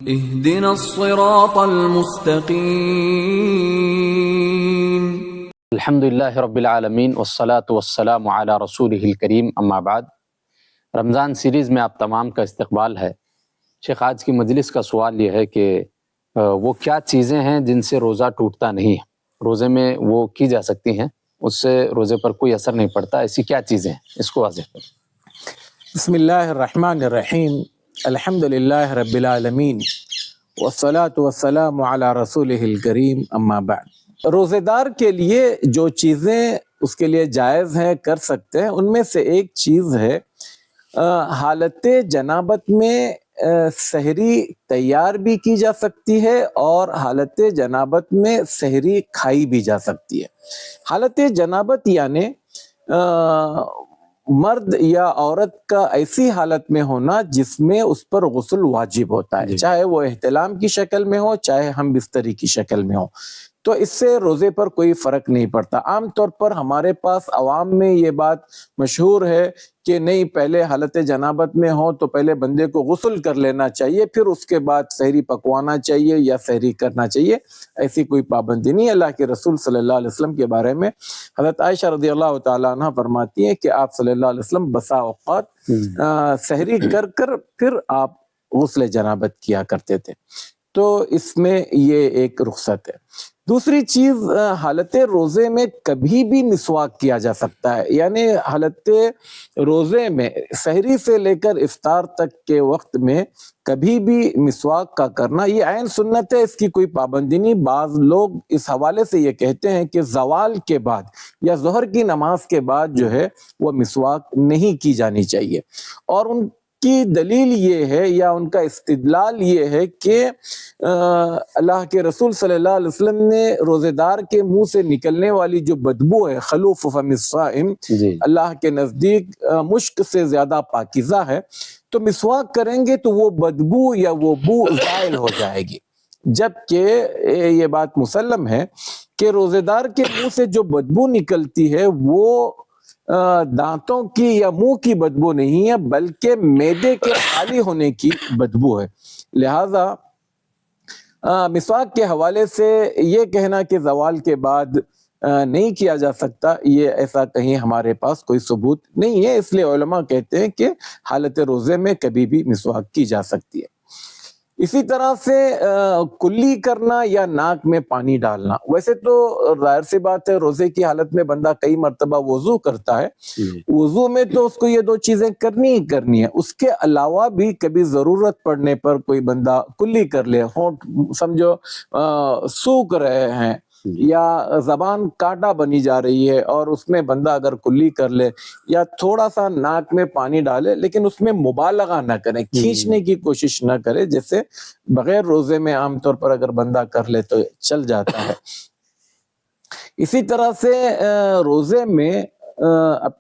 اهدنا الصراط المستقیم۔ الحمدللہ رب العالمین والصلاة والسلام علی رسولہ الکریم، اما بعد۔ رمضان سیریز میں آپ تمام کا استقبال ہے۔ شیخ، آج کی مجلس کا سوال یہ ہے کہ وہ کیا چیزیں ہیں جن سے روزہ ٹوٹتا نہیں ہے، روزے میں وہ کی جا سکتی ہیں، اس سے روزے پر کوئی اثر نہیں پڑتا، ایسی کیا چیزیں ہیں؟ اس کو واضح کریں۔ بسم اللہ الرحمن الرحیم، الحمدللہ رب العالمین والصلاة والسلام علی رسولہ الکریم، اما بعد۔ روزے دار کے لیے جو چیزیں اس کے لیے جائز ہیں، کر سکتے ہیں، ان میں سے ایک چیز ہے حالت جنابت میں سحری تیار بھی کی جا سکتی ہے اور حالت جنابت میں سحری کھائی بھی جا سکتی ہے۔ حالت جنابت یعنی مرد یا عورت کا ایسی حالت میں ہونا جس میں اس پر غسل واجب ہوتا ہے، چاہے وہ احتلام کی شکل میں ہو چاہے ہم بستری کی شکل میں ہو، تو اس سے روزے پر کوئی فرق نہیں پڑتا۔ عام طور پر ہمارے پاس عوام میں یہ بات مشہور ہے کہ نہیں، پہلے حالت جنابت میں ہو تو پہلے بندے کو غسل کر لینا چاہیے، پھر اس کے بعد سحری پکوانا چاہیے یا سحری کرنا چاہیے۔ ایسی کوئی پابندی نہیں۔ اللہ کے رسول صلی اللہ علیہ وسلم کے بارے میں حضرت عائشہ رضی اللہ تعالیٰ عنہ فرماتی ہیں کہ آپ صلی اللہ علیہ وسلم بسا اوقات سحری کر کر پھر آپ غسل جنابت کیا کرتے تھے، تو اس میں یہ ایک رخصت ہے۔ دوسری چیز، حالت روزے میں کبھی بھی مسواک کیا جا سکتا ہے، یعنی حالت روزے میں سحری سے لے کر افطار تک کے وقت میں کبھی بھی مسواک کا کرنا یہ عین سنت ہے، اس کی کوئی پابندی نہیں۔ بعض لوگ اس حوالے سے یہ کہتے ہیں کہ زوال کے بعد یا ظہر کی نماز کے بعد جو ہے وہ مسواک نہیں کی جانی چاہیے، اور ان کی دلیل یہ ہے یا ان کا استدلال یہ ہے کہ اللہ کے رسول صلی اللہ علیہ وسلم نے روزے دار کے منہ سے نکلنے والی جو بدبو ہے، خلوف فم الصائم، اللہ کے نزدیک مشک سے زیادہ پاکیزہ ہے، تو مسواک کریں گے تو وہ بدبو یا وہ بو زائل ہو جائے گی۔ جبکہ یہ بات مسلم ہے کہ روزے دار کے منہ سے جو بدبو نکلتی ہے وہ دانتوں کی یا منہ کی بدبو نہیں ہے، بلکہ معدے کے خالی ہونے کی بدبو ہے۔ لہذا مسواک کے حوالے سے یہ کہنا کہ زوال کے بعد نہیں کیا جا سکتا، یہ ایسا کہیں ہمارے پاس کوئی ثبوت نہیں ہے، اس لیے علماء کہتے ہیں کہ حالت روزے میں کبھی بھی مسواک کی جا سکتی ہے۔ اسی طرح سے کلی کرنا یا ناک میں پانی ڈالنا، ویسے تو ظاہر سی بات ہے روزے کی حالت میں بندہ کئی مرتبہ وضو کرتا ہے، وضو میں تو اس کو یہ دو چیزیں کرنی ہی کرنی ہے، اس کے علاوہ بھی کبھی ضرورت پڑنے پر کوئی بندہ کلی کر لے، ہونٹ سمجھو سوکھ رہے ہیں یا زبان کانٹا بنی جا رہی ہے اور اس میں بندہ اگر کلی کر لے یا تھوڑا سا ناک میں پانی ڈالے، لیکن اس میں مبالغہ نہ کرے، کھینچنے کی کوشش نہ کرے، جیسے بغیر روزے میں عام طور پر اگر بندہ کر لے تو چل جاتا ہے۔ اسی طرح سے روزے میں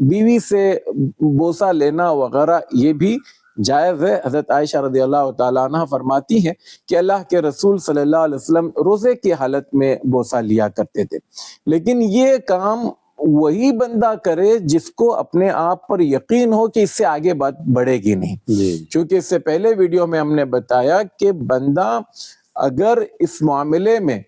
بیوی سے بوسہ لینا وغیرہ یہ بھی جائز ہے۔ حضرت عائشہ رضی اللہ تعالیٰ عنہ فرماتی ہیں کہ اللہ کے رسول صلی اللہ علیہ وسلم روزے کی حالت میں بوسہ لیا کرتے تھے، لیکن یہ کام وہی بندہ کرے جس کو اپنے آپ پر یقین ہو کہ اس سے آگے بات بڑھے گی نہیں، چونکہ اس سے پہلے ویڈیو میں ہم نے بتایا کہ بندہ اگر اس معاملے میں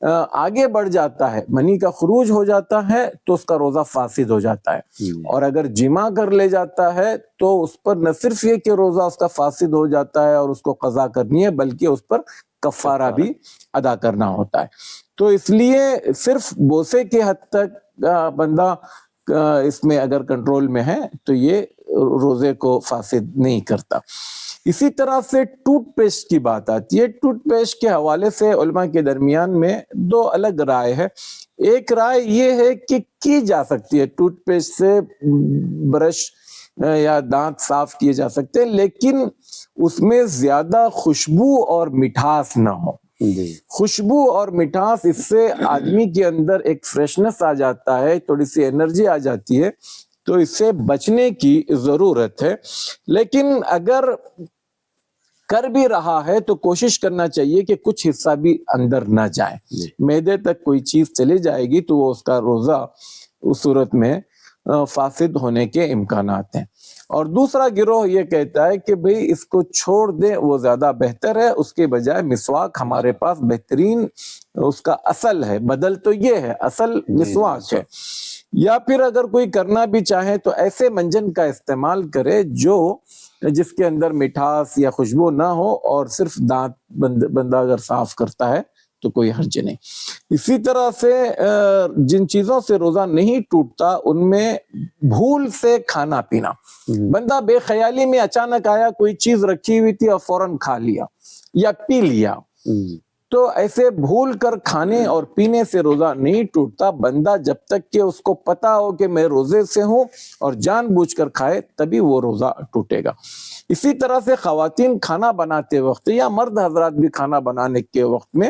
آگے بڑھ جاتا ہے، منی کا خروج ہو جاتا ہے، تو اس کا روزہ فاسد ہو جاتا ہے، اور اگر جمع کر لے جاتا ہے تو اس پر نہ صرف یہ کہ روزہ اس کا فاسد ہو جاتا ہے اور اس کو قضا کرنی ہے، بلکہ اس پر کفارہ بھی ادا کرنا ہوتا ہے۔ تو اس لیے صرف بوسے کے حد تک بندہ اس میں اگر کنٹرول میں ہے تو یہ روزے کو فاسد نہیں کرتا۔ اسی طرح سے ٹوتھ پیسٹ کی بات آتی ہے۔ ٹوتھ پیسٹ کے حوالے سے علماء کے درمیان میں دو الگ رائے ہے۔ ایک رائے یہ ہے کہ کی جا سکتی ہے، ٹوتھ پیسٹ سے برش یا دانت صاف کیے جا سکتے ہیں، لیکن اس میں زیادہ خوشبو اور مٹھاس نہ ہو۔ خوشبو اور مٹھاس، اس سے آدمی کے اندر ایک فریشنس آ جاتا ہے، تھوڑی سی انرجی آ جاتی ہے، تو اس سے بچنے کی ضرورت ہے۔ لیکن اگر کر بھی رہا ہے تو کوشش کرنا چاہیے کہ کچھ حصہ بھی اندر نہ جائے، معدے تک کوئی چیز چلی جائے گی تو وہ اس کا روزہ اس صورت میں فاسد ہونے کے امکانات ہیں۔ اور دوسرا گروہ یہ کہتا ہے کہ بھئی اس کو چھوڑ دیں وہ زیادہ بہتر ہے، اس کے بجائے مسواک ہمارے پاس بہترین اس کا اصل ہے، بدل تو یہ ہے، اصل مسواک ہے۔ یا پھر اگر کوئی کرنا بھی چاہے تو ایسے منجن کا استعمال کرے جس کے اندر مٹھاس یا خوشبو نہ ہو، اور صرف دانت بندہ اگر صاف کرتا ہے تو کوئی حرج نہیں۔ اسی طرح سے جن چیزوں سے روزہ نہیں ٹوٹتا ان میں بھول سے کھانا پینا، بندہ بے خیالی میں اچانک آیا، کوئی چیز رکھی ہوئی تھی اور فوراً کھا لیا یا پی لیا، تو ایسے بھول کر کھانے اور پینے سے روزہ نہیں ٹوٹتا۔ بندہ جب تک کہ اس کو پتا ہو کہ میں روزے سے ہوں اور جان بوجھ کر کھائے تبھی وہ روزہ ٹوٹے گا۔ اسی طرح سے خواتین کھانا بناتے وقت یا مرد حضرات بھی کھانا بنانے کے وقت میں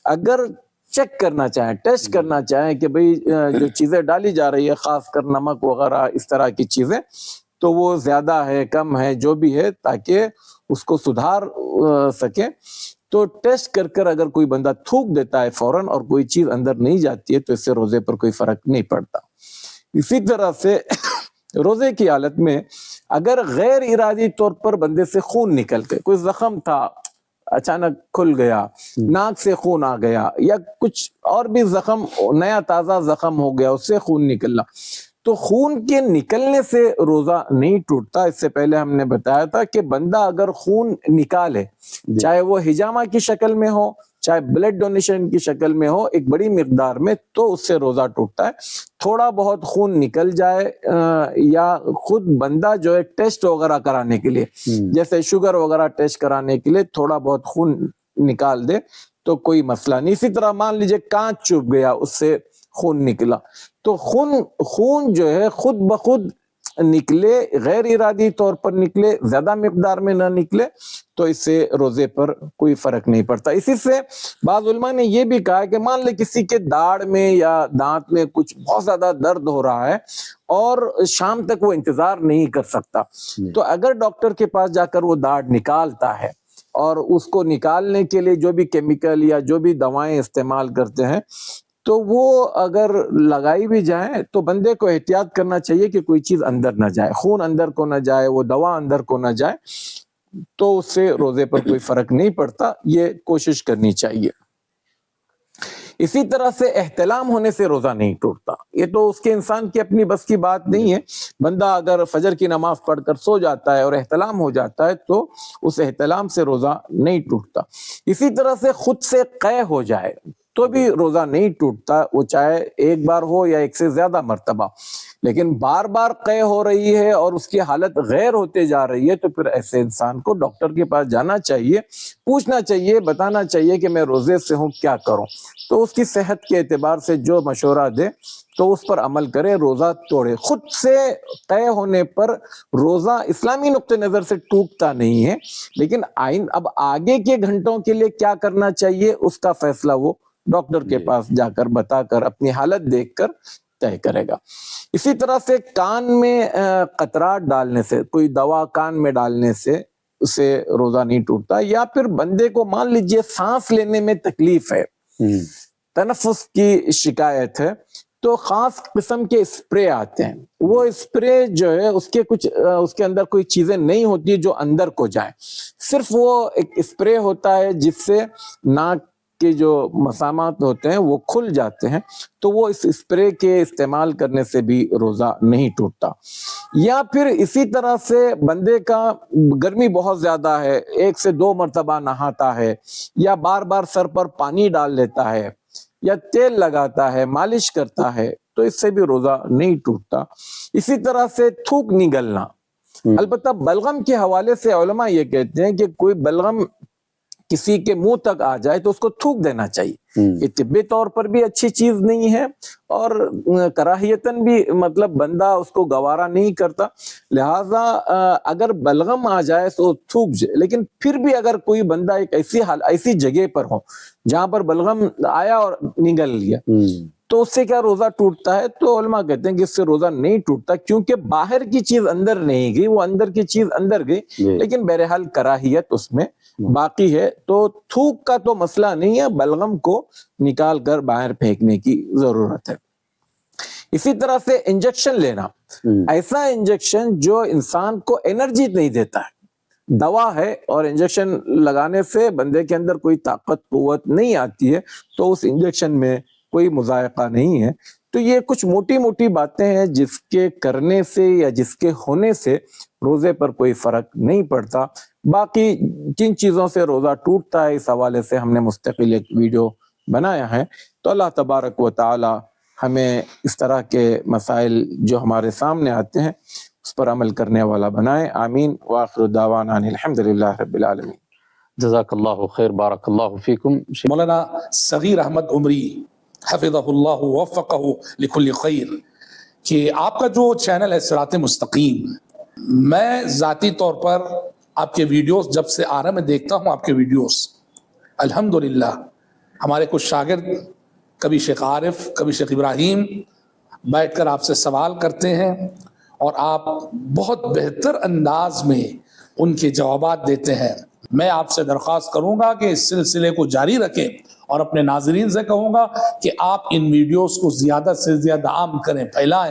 اگر چیک کرنا چاہیں، ٹیسٹ کرنا چاہیں کہ بھئی جو چیزیں ڈالی جا رہی ہے، خاص کر نمک وغیرہ اس طرح کی چیزیں، تو وہ زیادہ ہے کم ہے جو بھی ہے، تاکہ اس کو سدھار سکیں، تو ٹیسٹ کر اگر کوئی بندہ تھوک دیتا ہے فوراً اور کوئی چیز اندر نہیں جاتی ہے تو اس سے روزے پر کوئی فرق نہیں پڑتا۔ اسی طرح سے روزے کی حالت میں اگر غیر ارادی طور پر بندے سے خون نکل کے، کوئی زخم تھا اچانک کھل گیا، ناک سے خون آ گیا، یا کچھ اور بھی زخم، نیا تازہ زخم ہو گیا، اس سے خون نکلنا، تو خون کے نکلنے سے روزہ نہیں ٹوٹتا۔ اس سے پہلے ہم نے بتایا تھا کہ بندہ اگر خون نکالے، چاہے وہ ہجامہ کی شکل میں ہو، چاہے بلڈ ڈونیشن کی شکل میں ہو، ایک بڑی مقدار میں، تو اس سے روزہ ٹوٹتا ہے۔ تھوڑا بہت خون نکل جائے یا خود بندہ جو ہے ٹیسٹ وغیرہ کرانے کے لیے، جیسے شوگر وغیرہ ٹیسٹ کرانے کے لیے تھوڑا بہت خون نکال دے تو کوئی مسئلہ نہیں۔ اسی طرح مان لیجئے کانچ چبھ گیا، اس سے خون نکلا، تو خون جو ہے خود بخود نکلے، غیر ارادی طور پر نکلے، زیادہ مقدار میں نہ نکلے، تو اس سے روزے پر کوئی فرق نہیں پڑتا۔ اسی سے بعض علماء نے یہ بھی کہا کہ مان لے کسی کے داڑھ میں یا دانت میں کچھ بہت زیادہ درد ہو رہا ہے اور شام تک وہ انتظار نہیں کر سکتا، تو اگر ڈاکٹر کے پاس جا کر وہ داڑھ نکالتا ہے اور اس کو نکالنے کے لیے جو بھی کیمیکل یا جو بھی دوائیں استعمال کرتے ہیں، تو وہ اگر لگائی بھی جائیں تو بندے کو احتیاط کرنا چاہیے کہ کوئی چیز اندر نہ جائے، خون اندر کو نہ جائے، وہ دوا اندر کو نہ جائے، تو اس سے روزے پر کوئی فرق نہیں پڑتا، یہ کوشش کرنی چاہیے۔ اسی طرح سے احتلام ہونے سے روزہ نہیں ٹوٹتا، یہ تو اس کے انسان کی اپنی بس کی بات نہیں ہے۔ بندہ اگر فجر کی نماز پڑھ کر سو جاتا ہے اور احتلام ہو جاتا ہے تو اس احتلام سے روزہ نہیں ٹوٹتا۔ اسی طرح سے خود سے قے ہو جائے تو بھی روزہ نہیں ٹوٹتا، وہ چاہے ایک بار ہو یا ایک سے زیادہ مرتبہ، لیکن بار بار قے ہو رہی ہے اور اس کی حالت غیر ہوتے جا رہی ہے تو پھر ایسے انسان کو ڈاکٹر کے پاس جانا چاہیے، پوچھنا چاہیے، بتانا چاہیے کہ میں روزے سے ہوں، کیا کروں، تو اس کی صحت کے اعتبار سے جو مشورہ دے تو اس پر عمل کرے، روزہ توڑے۔ خود سے قے ہونے پر روزہ اسلامی نقطہ نظر سے ٹوٹتا نہیں ہے، لیکن اب آگے کے گھنٹوں کے لیے کیا کرنا چاہیے اس کا فیصلہ وہ ڈاکٹر کے پاس جا کر بتا کر اپنی حالت دیکھ کر طے کرے گا۔ اسی طرح سے کان میں قطرات ڈالنے سے، کوئی دوا کان میں ڈالنے سے اسے روزہ نہیں ٹوٹتا، یا پھر بندے کو مان لیجئے سانس لینے میں تکلیف ہے، تنفس کی شکایت ہے، تو خاص قسم کے اسپرے آتے ہیں، وہ اسپرے جو ہے اس کے اندر کوئی چیزیں نہیں ہوتی جو اندر کو جائیں، صرف وہ ایک اسپرے ہوتا ہے جس سے ناک کے جو مسامات ہوتے ہیں وہ کھل جاتے ہیں، تو وہ اس اسپرے کے استعمال کرنے سے بھی روزہ نہیں ٹوٹتا۔ یا پھر اسی طرح سے بندے کا گرمی بہت زیادہ ہے، 1 سے 2 مرتبہ نہاتا ہے، یا بار بار سر پر پانی ڈال لیتا ہے، یا تیل لگاتا ہے، مالش کرتا ہے، تو اس سے بھی روزہ نہیں ٹوٹتا۔ اسی طرح سے تھوک نگلنا، البتہ بلغم کے حوالے سے علماء یہ کہتے ہیں کہ کوئی بلغم کسی کے منہ تک آ جائے تو اس کو تھوک دینا چاہیے، یہ طبی طور پر بھی اچھی چیز نہیں ہے اور کراہیتاً بھی مطلب بندہ اس کو گوارا نہیں کرتا، لہٰذا اگر بلغم آ جائے تو تھوک جائے، لیکن پھر بھی اگر کوئی بندہ ایک ایسی جگہ پر ہو جہاں پر بلغم آیا اور نگل لیا تو اس سے کیا روزہ ٹوٹتا ہے؟ تو علماء کہتے ہیں کہ اس سے روزہ نہیں ٹوٹتا، کیونکہ باہر کی چیز اندر نہیں گئی، وہ اندر کی چیز اندر گئی، لیکن بہرحال کراہیت اس میں باقی ہے، تو تھوک کا تو مسئلہ نہیں ہے، بلغم کو نکال کر باہر پھینکنے کی ضرورت ہے۔ اسی طرح سے انجیکشن لینا، ایسا انجیکشن جو انسان کو انرجی نہیں دیتا ہے، دوا ہے اور انجیکشن لگانے سے بندے کے اندر کوئی طاقت قوت نہیں آتی ہے، تو اس انجیکشن میں کوئی مذائقہ نہیں ہے. تو یہ کچھ موٹی موٹی باتیں ہیں جس کے کرنے سے یا جس کے ہونے سے روزے پر کوئی فرق نہیں پڑتا. باقی جن چیزوں سے روزہ ٹوٹتا ہے اس حوالے سے ہم نے مستقل ایک ویڈیو بنایا ہے. تو اللہ تبارک و تعالی ہمیں اس طرح کے مسائل جو ہمارے سامنے آتے ہیں اس پر عمل کرنے والا بنائے. آمین. وآخر دعوانا ان الحمدللہ رب العالمین. جزاک اللہ خیر، بارک اللہ فیکم. مولانا صغیر احمد عمری حفظہ اللہ ووفقہ لکل خیر، کہ آپ کا جو چینل ہے صراط مستقیم، میں ذاتی طور پر آپ کے ویڈیوز جب سے آ رہا میں دیکھتا ہوں آپ کے ویڈیوز، الحمدللہ ہمارے کچھ شاگرد کبھی شیخ عارف کبھی شیخ ابراہیم بیٹھ کر آپ سے سوال کرتے ہیں اور آپ بہت بہتر انداز میں ان کے جوابات دیتے ہیں. میں آپ سے درخواست کروں گا کہ اس سلسلے کو جاری رکھیں اور اپنے ناظرین سے کہوں گا کہ آپ ان ویڈیوز کو زیادہ سے زیادہ عام کریں، پھیلائیں.